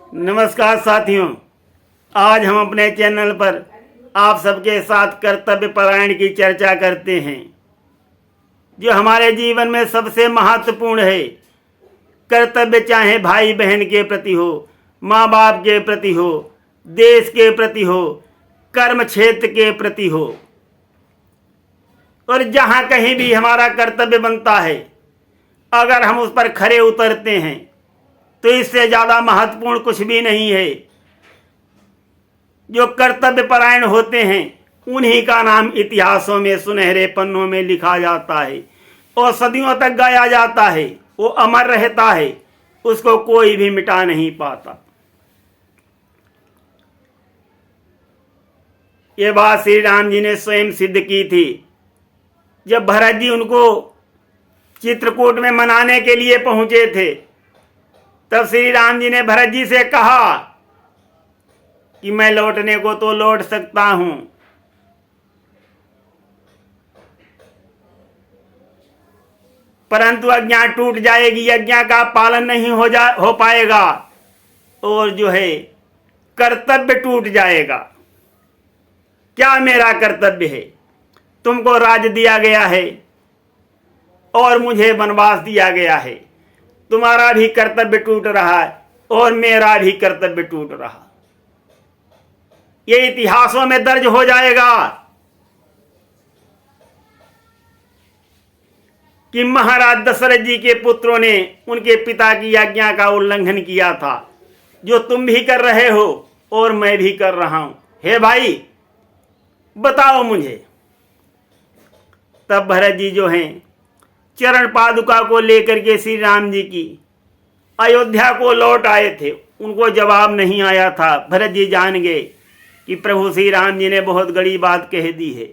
नमस्कार साथियों, आज हम अपने चैनल पर आप सबके साथ कर्तव्य परायण की चर्चा करते हैं, जो हमारे जीवन में सबसे महत्वपूर्ण है। कर्तव्य चाहे भाई बहन के प्रति हो, माँ बाप के प्रति हो, देश के प्रति हो, कर्म क्षेत्र के प्रति हो, और जहाँ कहीं भी हमारा कर्तव्य बनता है, अगर हम उस पर खरे उतरते हैं तो इससे ज़्यादा महत्वपूर्ण कुछ भी नहीं है। जो कर्तव्य परायण होते हैं उन्हीं का नाम इतिहासों में सुनहरे पन्नों में लिखा जाता है और सदियों तक गाया जाता है। वो अमर रहता है, उसको कोई भी मिटा नहीं पाता। ये बात श्री राम जी ने स्वयं सिद्ध की थी। जब भरत जी उनको चित्रकूट में मनाने के लिए पहुंचे थे, तब श्री राम जी ने भरत जी से कहा कि मैं लौटने को तो लौट सकता हूं, परंतु आज्ञा टूट जाएगी, आज्ञा का पालन नहीं हो पाएगा और जो है कर्तव्य टूट जाएगा। क्या मेरा कर्तव्य है? तुमको राज्य दिया गया है और मुझे वनवास दिया गया है। तुम्हारा भी कर्तव्य टूट रहा है और मेरा भी कर्तव्य टूट रहा। ये इतिहासों में दर्ज हो जाएगा कि महाराज दशरथ जी के पुत्रों ने उनके पिता की आज्ञा का उल्लंघन किया था, जो तुम भी कर रहे हो और मैं भी कर रहा हूं। हे भाई, बताओ मुझे। तब भरत जी जो हैं चरण पादुका को लेकर के श्री राम जी की अयोध्या को लौट आए थे। उनको जवाब नहीं आया था। भरत जी जान गए कि प्रभु श्री राम जी ने बहुत बड़ी बात कह दी है।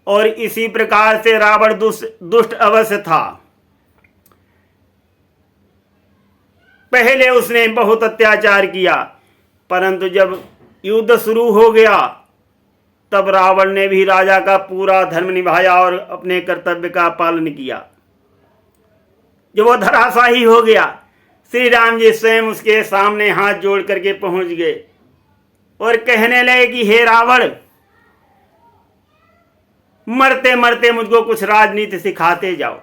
और इसी प्रकार से रावण दुष्ट अवश्य था। पहले उसने बहुत अत्याचार किया, परंतु जब युद्ध शुरू हो गया तब रावण ने भी राजा का पूरा धर्म निभाया और अपने कर्तव्य का पालन किया। जब वो धराशायी हो गया, श्री राम जी स्वयं उसके सामने हाथ जोड़ करके पहुंच गए और कहने लगे कि हे रावण, मरते मरते मुझको कुछ राजनीति सिखाते जाओ।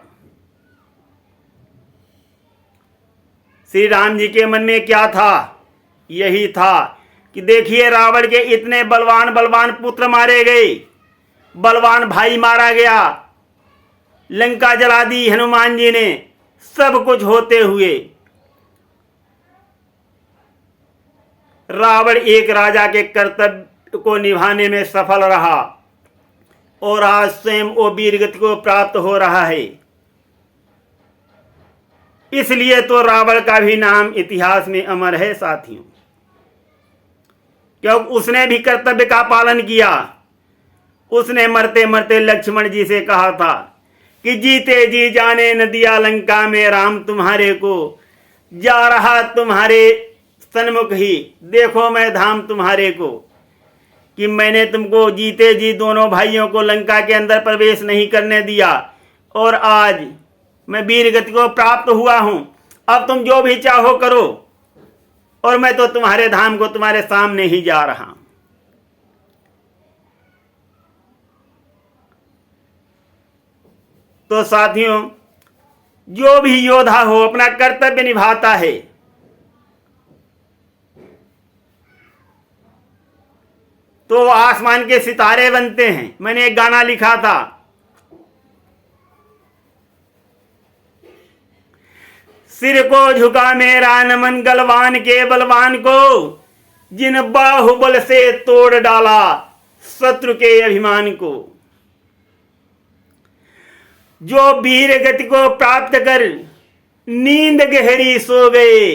श्री राम जी के मन में क्या था? यही था कि देखिए, रावण के इतने बलवान बलवान पुत्र मारे गए, बलवान भाई मारा गया, लंका जला दी हनुमान जी ने। सब कुछ होते हुए रावण एक राजा के कर्तव्य को निभाने में सफल रहा और आज स्वयं वो वीरगति को प्राप्त हो रहा है। इसलिए तो रावण का भी नाम इतिहास में अमर है साथियों, क्योंकि उसने भी कर्तव्य का पालन किया। उसने मरते मरते लक्ष्मण जी से कहा था कि जीते जी जाने न दिया लंका में राम तुम्हारे को, जा रहा तुम्हारे सन्मुख ही, देखो मैं धाम तुम्हारे को। कि मैंने तुमको जीते जी दोनों भाइयों को लंका के अंदर प्रवेश नहीं करने दिया और आज मैं वीर गति को प्राप्त हुआ हूं। अब तुम जो भी चाहो करो और मैं तो तुम्हारे धाम को तुम्हारे सामने ही जा रहा हूं। तो साथियों, जो भी योद्धा हो अपना कर्तव्य निभाता है, तो आसमान के सितारे बनते हैं। मैंने एक गाना लिखा था, सिर को झुका मेरा नमन गलवान के बलवान को, जिन बाहुबल से तोड़ डाला शत्रु के अभिमान को। जो वीर गति को प्राप्त कर नींद गहरी सो गए,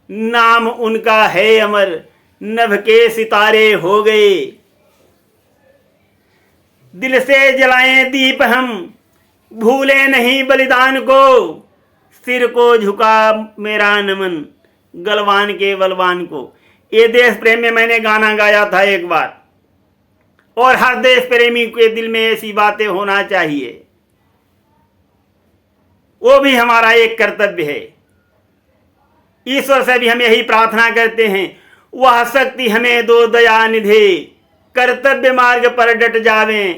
नाम उनका है अमर, नभ के सितारे हो गए। दिल से जलाएं दीप हम, भूले नहीं बलिदान को, सिर को झुका मेरा नमन गलवान के बलवान को। ये देश प्रेम में मैंने गाना गाया था एक बार, और हर देश प्रेमी के दिल में ऐसी बातें होना चाहिए। वो भी हमारा एक कर्तव्य है। ईश्वर से भी हम यही प्रार्थना करते हैं, वह शक्ति हमें दो दया निधे, कर्तव्य मार्ग पर डट जावे,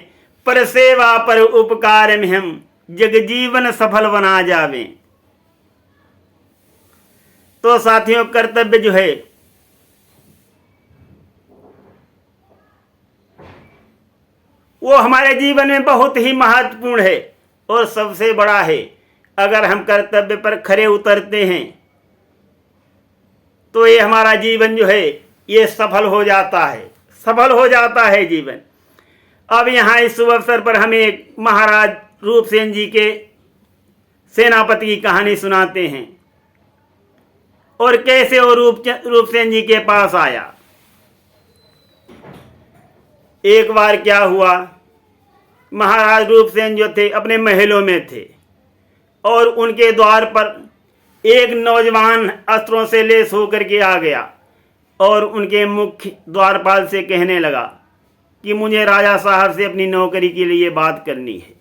पर सेवा पर उपकार में हम जग जीवन सफल बना जावे। तो साथियों, कर्तव्य जो है वो हमारे जीवन में बहुत ही महत्वपूर्ण है और सबसे बड़ा है। अगर हम कर्तव्य पर खरे उतरते हैं तो ये हमारा जीवन जो है ये सफल हो जाता है, सफल हो जाता है जीवन। अब यहाँ इस शुभ अवसर पर हमें महाराज रूपसेन जी के सेनापति की कहानी सुनाते हैं और कैसे वो रूपसेन जी के पास आया। एक बार क्या हुआ, महाराज रूपसेन जो थे अपने महलों में थे और उनके द्वार पर एक नौजवान अस्त्रों से लेस होकर के आ गया और उनके मुख्य द्वारपाल से कहने लगा कि मुझे राजा साहब से अपनी नौकरी के लिए बात करनी है,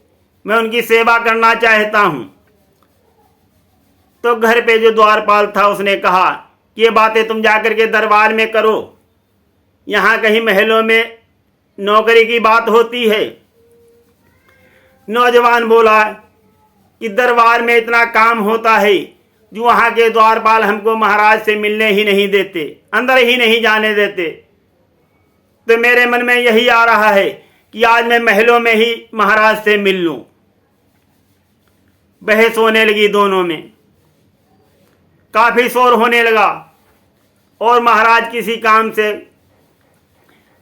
मैं उनकी सेवा करना चाहता हूं। तो घर पे जो द्वारपाल था उसने कहा कि ये बातें तुम जाकर के दरबार में करो, यहाँ कहीं महलों में नौकरी की बात होती है। नौजवान बोला कि दरबार में इतना काम होता है जो वहाँ के द्वारपाल हमको महाराज से मिलने ही नहीं देते, अंदर ही नहीं जाने देते। तो मेरे मन में यही आ रहा है कि आज मैं महलों में ही महाराज से मिल लूं। बहस होने लगी दोनों में, काफी शोर होने लगा और महाराज किसी काम से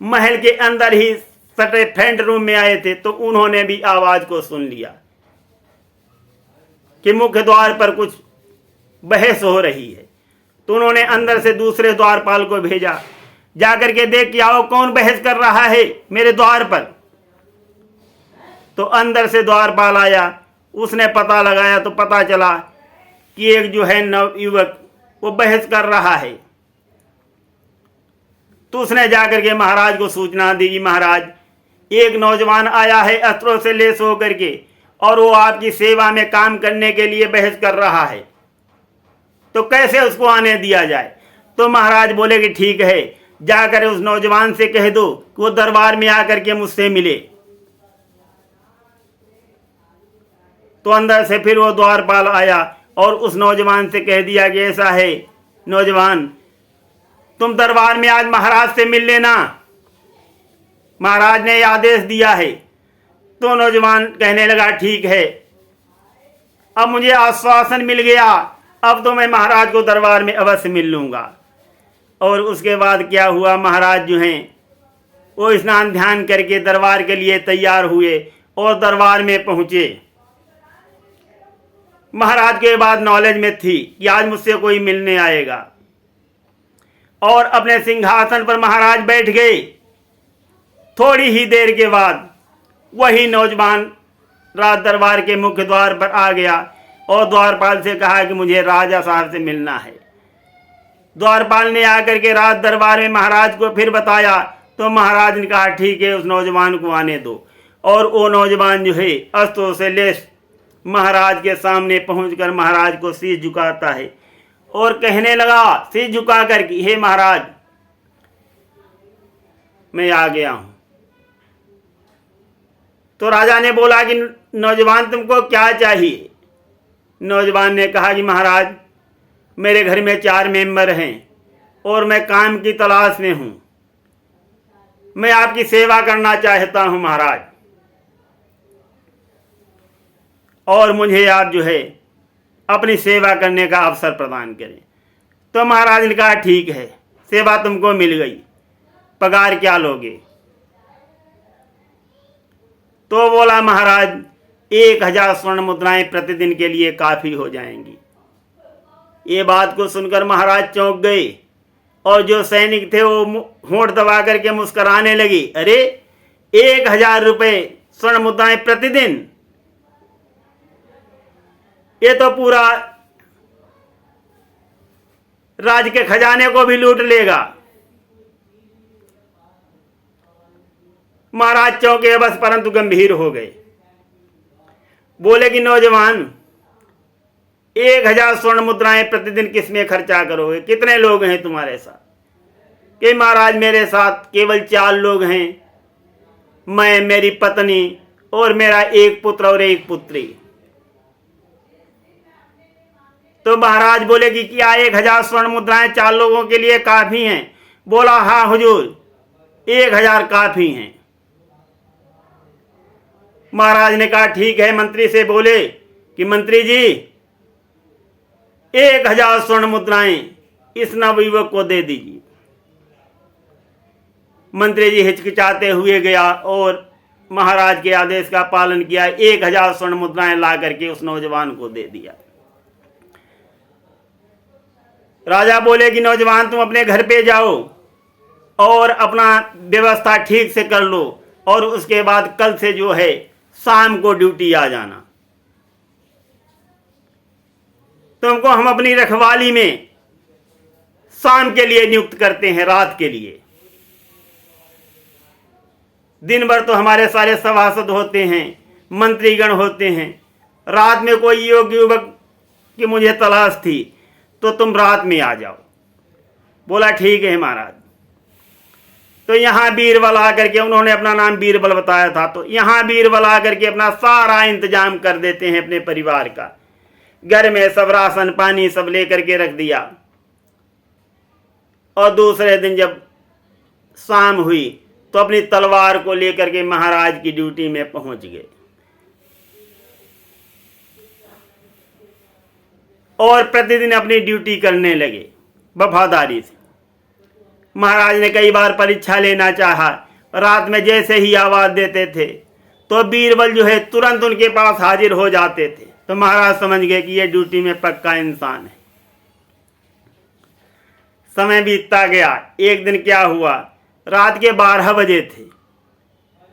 महल के अंदर ही सटे फ्रंट रूम में आए थे। तो उन्होंने भी आवाज को सुन लिया कि मुख्य द्वार पर कुछ बहस हो रही है। तो उन्होंने अंदर से दूसरे द्वारपाल को भेजा, जाकर के देख के आओ कौन बहस कर रहा है मेरे द्वार पर। तो अंदर से द्वारपाल आया, उसने पता लगाया तो पता चला कि एक जो है नवयुवक वो बहस कर रहा है। तो उसने जाकर के महाराज को सूचना दी कि महाराज, एक नौजवान आया है अस्त्रों से लेस होकर के और वो आपकी सेवा में काम करने के लिए बहस कर रहा है, तो कैसे उसको आने दिया जाए। तो महाराज बोले कि ठीक है, जाकर उस नौजवान से कह दो कि वो दरबार में आकर के मुझसे मिले। तो अंदर से फिर वो द्वारपाल आया और उस नौजवान से कह दिया कि ऐसा है नौजवान, तुम दरबार में आज महाराज से मिल लेना, महाराज ने आदेश दिया है। तो नौजवान कहने लगा ठीक है, अब मुझे आश्वासन मिल गया, अब तो मैं महाराज को दरबार में अवश्य मिल लूंगा। और उसके बाद क्या हुआ, महाराज जो हैं वो स्नान ध्यान करके दरबार के लिए तैयार हुए और दरबार में पहुंचे। महाराज के बाद नॉलेज में थी कि आज मुझसे कोई मिलने आएगा और अपने सिंहासन पर महाराज बैठ गए। थोड़ी ही देर के बाद वही नौजवान राज दरबार के मुख्य द्वार पर आ गया और द्वारपाल से कहा कि मुझे राजा साहब से मिलना है। द्वारपाल ने आकर के राज दरबार में महाराज को फिर बताया तो महाराज ने कहा ठीक है, उस नौजवान को आने दो। और वो नौजवान जो है अस्त्रों से लेस महाराज के सामने पहुंचकर महाराज को शीश झुकाता है और कहने लगा शीश झुका कर कि हे महाराज, मैं आ गया हूं। तो राजा ने बोला कि नौजवान तुमको क्या चाहिए। नौजवान ने कहा कि महाराज, मेरे घर में 4 मेंबर हैं और मैं काम की तलाश में हूं, मैं आपकी सेवा करना चाहता हूं महाराज, और मुझे आप जो है अपनी सेवा करने का अवसर प्रदान करें। तो महाराज ने कहा ठीक है, सेवा तुमको मिल गई, पगार क्या लोगे। तो बोला महाराज 1000 स्वर्ण मुद्राएं प्रतिदिन के लिए काफी हो जाएंगी। ये बात को सुनकर महाराज चौंक गए और जो सैनिक थे वो होंठ दबा करके मुस्कुराने लगे। अरे 1000 रुपये स्वर्ण मुद्राएं प्रतिदिन, ये तो पूरा राज्य के खजाने को भी लूट लेगा। महाराज चौंके बस, परंतु गंभीर हो गए। बोले कि नौजवान, 1000 स्वर्ण मुद्राएं प्रतिदिन किस में खर्चा करोगे? कितने लोग हैं तुम्हारे साथ? कि महाराज मेरे साथ केवल 4 लोग हैं, मैं, मेरी पत्नी और मेरा एक पुत्र और एक पुत्री। तो महाराज बोले कि क्या 1000 स्वर्ण मुद्राएं 4 लोगों के लिए काफी हैं? बोला हाँ हुजूर, 1000 काफी हैं। महाराज ने कहा ठीक है। मंत्री से बोले कि मंत्री जी 1000 स्वर्ण मुद्राएं इस नवयुवक को दे दीजिए। मंत्री जी हिचकिचाते हुए गया और महाराज के आदेश का पालन किया। 1000 स्वर्ण मुद्राएं ला करके उस नौजवान को दे दिया। राजा बोले कि नौजवान तुम अपने घर पे जाओ और अपना व्यवस्था ठीक से कर लो, और उसके बाद कल से जो है शाम को ड्यूटी आ जाना। तुमको हम अपनी रखवाली में शाम के लिए नियुक्त करते हैं, रात के लिए। दिन भर तो हमारे सारे सभासद होते हैं, मंत्रीगण होते हैं। रात में कोई योग्य युवक की मुझे तलाश थी, तो तुम रात में आ जाओ। बोला ठीक है महाराज। तो यहाँ बीरबल आकर के, उन्होंने अपना नाम बीरबल बताया था, तो यहाँ बीरबल आकर के अपना सारा इंतजाम कर देते हैं अपने परिवार का। घर में सब राशन पानी सब लेकर के रख दिया। और दूसरे दिन जब शाम हुई तो अपनी तलवार को लेकर के महाराज की ड्यूटी में पहुंच गए और प्रतिदिन अपनी ड्यूटी करने लगे वफादारी से। महाराज ने कई बार परीक्षा लेना चाहा, रात में जैसे ही आवाज देते थे तो बीरबल जो है तुरंत उनके पास हाजिर हो जाते थे। तो महाराज समझ गए कि ये ड्यूटी में पक्का इंसान है। समय बीतता गया। एक दिन क्या हुआ, रात के 12 बजे थे,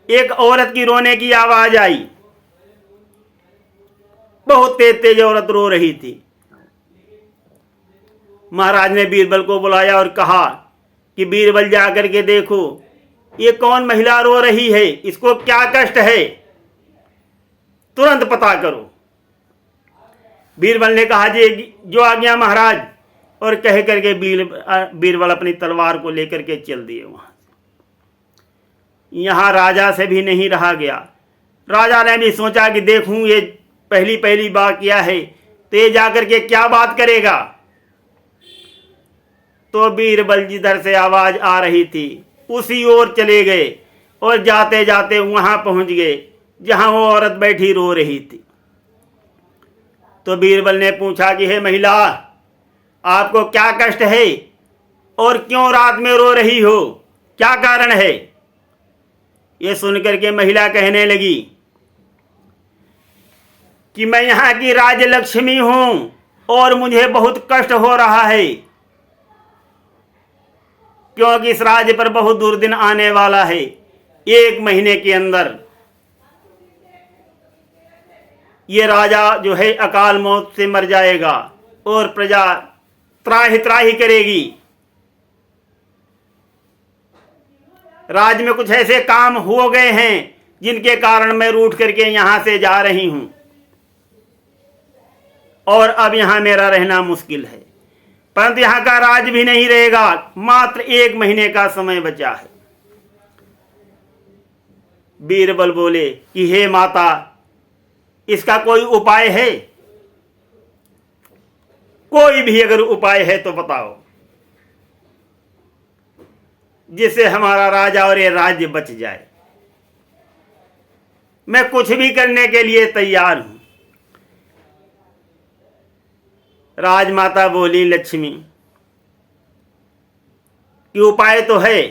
एक औरत की रोने की आवाज आई। बहुत तेज तेज औरत रो रही थी। महाराज ने बीरबल को बुलाया और कहा कि बीरबल जाकर के देखो ये कौन महिला रो रही है, इसको क्या कष्ट है, तुरंत पता करो। बीरबल ने कहा जी जो आज्ञा महाराज, और कह करके बीरबल अपनी तलवार को लेकर के चल दिए वहां से। यहां राजा से भी नहीं रहा गया। राजा ने भी सोचा कि देखूं ये पहली बार किया है तो ये जाकर के क्या बात करेगा। तो बीरबल जिधर से आवाज आ रही थी उसी ओर चले गए और जाते जाते वहां पहुंच गए जहां वो औरत बैठी रो रही थी। तो बीरबल ने पूछा कि हे महिला, आपको क्या कष्ट है और क्यों रात में रो रही हो, क्या कारण है? ये सुनकर के महिला कहने लगी कि मैं यहां की राजलक्ष्मी हूं और मुझे बहुत कष्ट हो रहा है, क्योंकि इस राज्य पर बहुत दुर्दिन आने वाला है। 1 महीने के अंदर ये राजा जो है अकाल मौत से मर जाएगा और प्रजा त्राहि त्राहि करेगी। राज्य में कुछ ऐसे काम हो गए हैं जिनके कारण मैं रूठ करके यहां से जा रही हूं और अब यहां मेरा रहना मुश्किल है। परंतु यहां का राज भी नहीं रहेगा, मात्र 1 महीने का समय बचा है। बीरबल बोले कि हे माता, इसका कोई उपाय है? कोई भी अगर उपाय है तो बताओ, जिससे हमारा राजा और ये राज्य बच जाए। मैं कुछ भी करने के लिए तैयार हूं। राजमाता बोली लक्ष्मी कि उपाय तो है,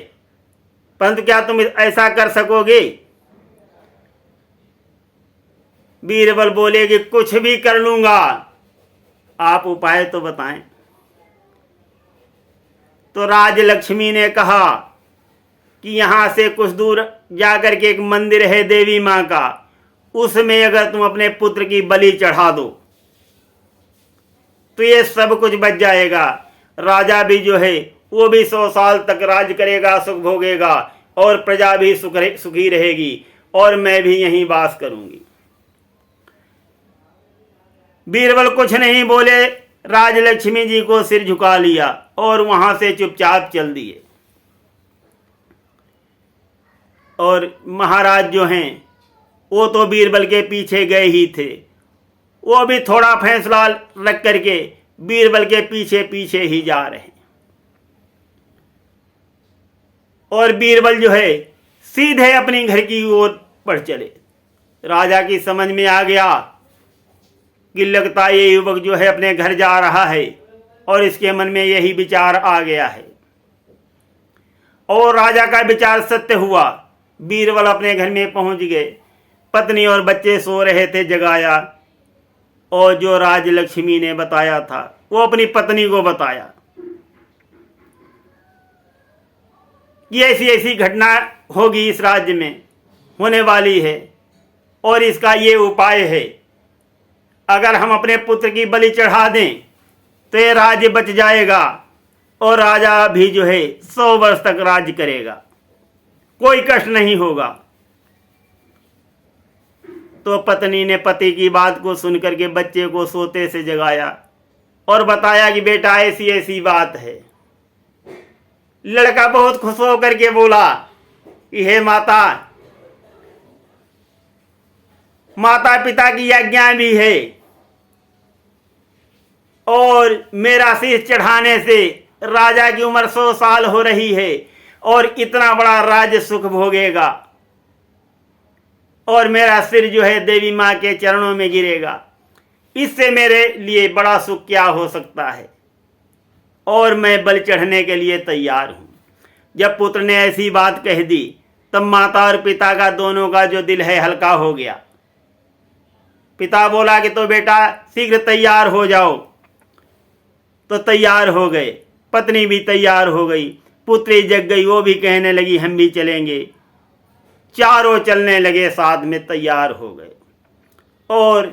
परंतु क्या तुम ऐसा कर सकोगे? बीरबल बोले कि कुछ भी कर लूंगा, आप उपाय तो बताएं। तो राजलक्ष्मी ने कहा कि यहां से कुछ दूर जाकर के एक मंदिर है देवी मां का, उसमें अगर तुम अपने पुत्र की बलि चढ़ा दो तो ये सब कुछ बच जाएगा। राजा भी जो है वो भी 100 साल तक राज करेगा, सुख भोगेगा और प्रजा भी सुखी रहेगी और मैं भी यहीं वास करूंगी। बीरबल कुछ नहीं बोले, राजलक्ष्मी जी को सिर झुका लिया और वहां से चुपचाप चल दिए। और महाराज जो हैं वो तो बीरबल के पीछे गए ही थे, वो भी थोड़ा फैसला रख करके बीरबल के पीछे पीछे ही जा रहे हैं। और बीरबल जो है सीधे अपनी घर की ओर बढ़ चले। राजा की समझ में आ गया कि लगता है ये युवक जो है अपने घर जा रहा है, और इसके मन में यही विचार आ गया है। और राजा का विचार सत्य हुआ। बीरबल अपने घर में पहुंच गए, पत्नी और बच्चे सो रहे थे, जगाया, और जो राजलक्ष्मी ने बताया था वो अपनी पत्नी को बताया कि ऐसी ऐसी घटना होगी, इस राज्य में होने वाली है, और इसका ये उपाय है, अगर हम अपने पुत्र की बलि चढ़ा दें तो ये राज्य बच जाएगा, और राजा भी जो है 100 वर्ष तक राज्य करेगा, कोई कष्ट नहीं होगा। तो पत्नी ने पति की बात को सुनकर के बच्चे को सोते से जगाया और बताया कि बेटा ऐसी ऐसी बात है। लड़का बहुत खुश होकर के बोला कि हे माता, माता पिता की आज्ञा भी है, और मेरा शीश चढ़ाने से राजा की उम्र 100 साल हो रही है, और इतना बड़ा राज्य सुख भोगेगा, और मेरा सिर जो है देवी माँ के चरणों में गिरेगा। इससे मेरे लिए बड़ा सुख क्या हो सकता है, और मैं बलि चढ़ने के लिए तैयार हूं। जब पुत्र ने ऐसी बात कह दी तब माता और पिता का दोनों का जो दिल है हल्का हो गया। पिता बोला कि तो बेटा शीघ्र तैयार हो जाओ, तो तैयार हो गए। पत्नी भी तैयार हो गई, पुत्री जग गई, वो भी कहने लगी हम भी चलेंगे। चारों चलने लगे, साथ में तैयार हो गए, और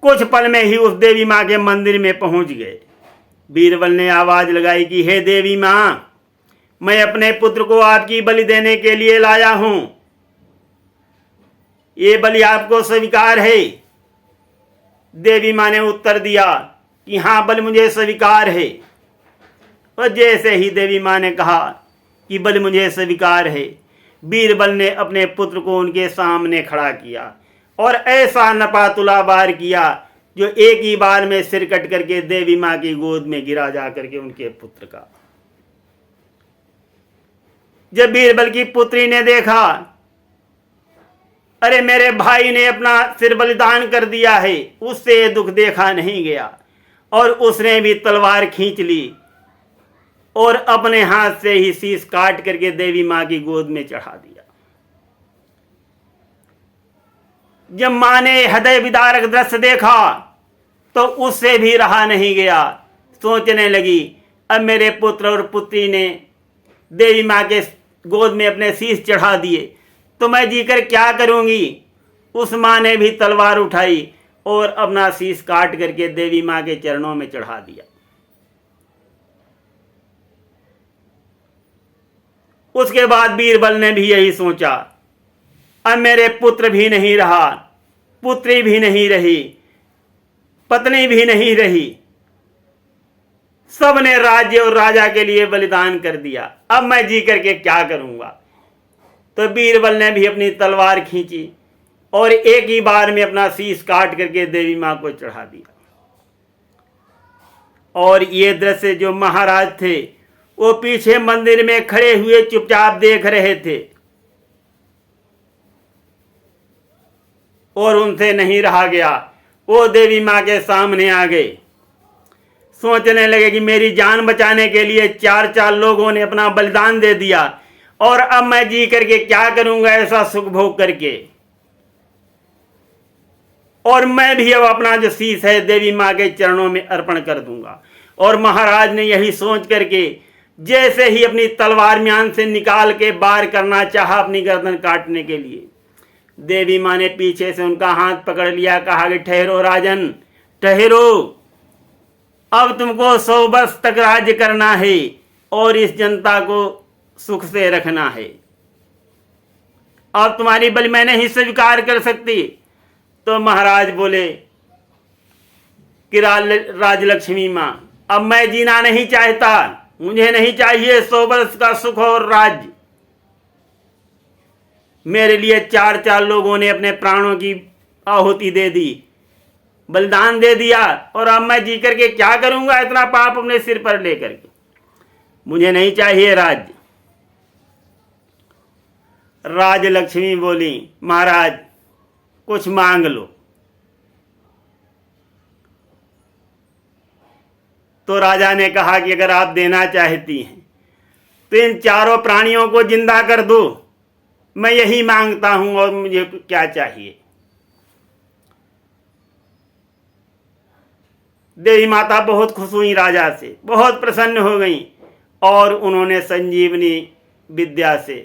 कुछ पल में ही उस देवी माँ के मंदिर में पहुंच गए। बीरबल ने आवाज लगाई कि हे देवी माँ, मैं अपने पुत्र को आपकी बलि देने के लिए लाया हूं, ये बलि आपको स्वीकार है? देवी माँ ने उत्तर दिया कि हाँ, बलि मुझे स्वीकार है। और जैसे ही देवी माँ ने कहा कि बलि मुझे स्वीकार है, बीरबल ने अपने पुत्र को उनके सामने खड़ा किया और ऐसा नपा तुला बार किया जो एक ही बार में सिर कट करके देवी माँ की गोद में गिरा जा करके उनके पुत्र का। जब बीरबल की पुत्री ने देखा, अरे मेरे भाई ने अपना सिर बलिदान कर दिया है, उससे दुख देखा नहीं गया, और उसने भी तलवार खींच ली और अपने हाथ से ही शीश काट करके देवी माँ की गोद में चढ़ा दिया। जब माँ ने हृदय विदारक दृश्य देखा तो उससे भी रहा नहीं गया। सोचने लगी, अब मेरे पुत्र और पुत्री ने देवी माँ के गोद में अपने शीश चढ़ा दिए तो मैं जीकर क्या करूंगी। उस माँ ने भी तलवार उठाई और अपना शीश काट करके देवी माँ के चरणों में चढ़ा दिया। उसके बाद बीरबल ने भी यही सोचा, अब मेरे पुत्र भी नहीं रहा, पुत्री भी नहीं रही, पत्नी भी नहीं रही, सब ने राज्य और राजा के लिए बलिदान कर दिया, अब मैं जी करके क्या करूंगा। तो बीरबल ने भी अपनी तलवार खींची और एक ही बार में अपना शीश काट करके देवी मां को चढ़ा दिया। और ये दृश्य जो महाराज थे वो पीछे मंदिर में खड़े हुए चुपचाप देख रहे थे, और उनसे नहीं रहा गया, वो देवी मां के सामने आ गए। सोचने लगे कि मेरी जान बचाने के लिए 4 लोगों ने अपना बलिदान दे दिया, और अब मैं जी करके क्या करूंगा ऐसा सुख भोग करके, और मैं भी अब अपना जो शीश है देवी मां के चरणों में अर्पण कर दूंगा। और महाराज ने यही सोच करके जैसे ही अपनी तलवार म्यान से निकाल के बार करना चाहा अपनी गर्दन काटने के लिए, देवी मां ने पीछे से उनका हाथ पकड़ लिया, कहा कि ठहरो राजन, ठहरो, अब तुमको 100 वर्ष तक राज्य करना है और इस जनता को सुख से रखना है, और तुम्हारी बलि मैं नहीं स्वीकार कर सकती। तो महाराज बोले कि राजलक्ष्मी माँ, अब मैं जीना नहीं चाहता, मुझे नहीं चाहिए 100 वर्ष का सुख और राज्य। मेरे लिए 4 लोगों ने अपने प्राणों की आहुति दे दी, बलिदान दे दिया, और अब मैं जी करके क्या करूंगा इतना पाप अपने सिर पर लेकर के? मुझे नहीं चाहिए राज्य। राजलक्ष्मी बोली, महाराज कुछ मांग लो। तो राजा ने कहा कि अगर आप देना चाहती हैं तो इन 4 प्राणियों को जिंदा कर दो, मैं यही मांगता हूं, और मुझे क्या चाहिए। देवी माता बहुत खुश हुई राजा से, बहुत प्रसन्न हो गई, और उन्होंने संजीवनी विद्या से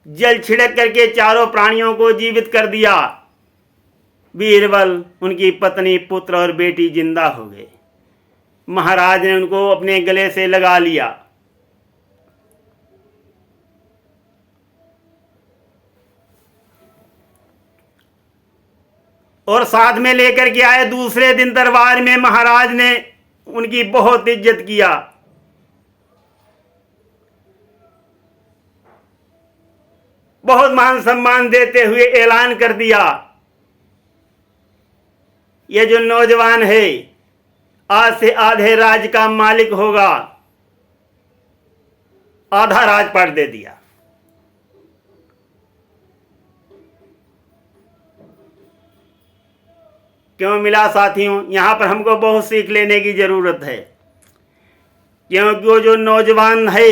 जल छिड़क करके 4 प्राणियों को जीवित कर दिया। बीरबल, उनकी पत्नी, पुत्र और बेटी जिंदा हो गए। महाराज ने उनको अपने गले से लगा लिया। और साथ में लेकर के आए। दूसरे दिन दरबार में महाराज ने उनकी बहुत इज्जत किया। बहुत मान सम्मान देते हुए ऐलान कर दिया, ये जो नौजवान है आज से आधे राज का मालिक होगा। आधा राजपाट दे दिया। क्यों मिला साथियों? यहां पर हमको बहुत सीख लेने की जरूरत है, क्योंकि वो जो नौजवान है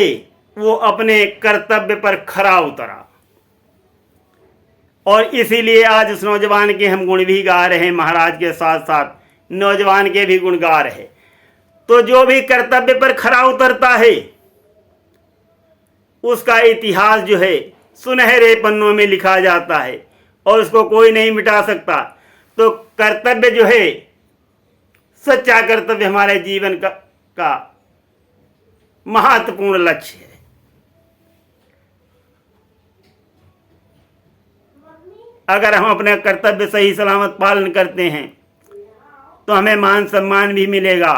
वो अपने कर्तव्य पर खरा उतरा, और इसीलिए आज उस नौजवान के हम गुण भी गा रहे हैं। महाराज के साथ साथ नौजवान के भी गुण गा रहे। तो जो भी कर्तव्य पर खरा उतरता है उसका इतिहास जो है सुनहरे पन्नों में लिखा जाता है, और उसको कोई नहीं मिटा सकता। तो कर्तव्य जो है, सच्चा कर्तव्य हमारे जीवन का महत्वपूर्ण लक्ष्य है। अगर हम अपने कर्तव्य सही सलामत पालन करते हैं तो हमें मान सम्मान भी मिलेगा,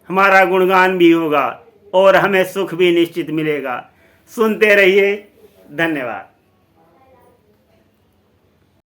हमारा गुणगान भी होगा, और हमें सुख भी निश्चित मिलेगा। सुनते रहिए। धन्यवाद।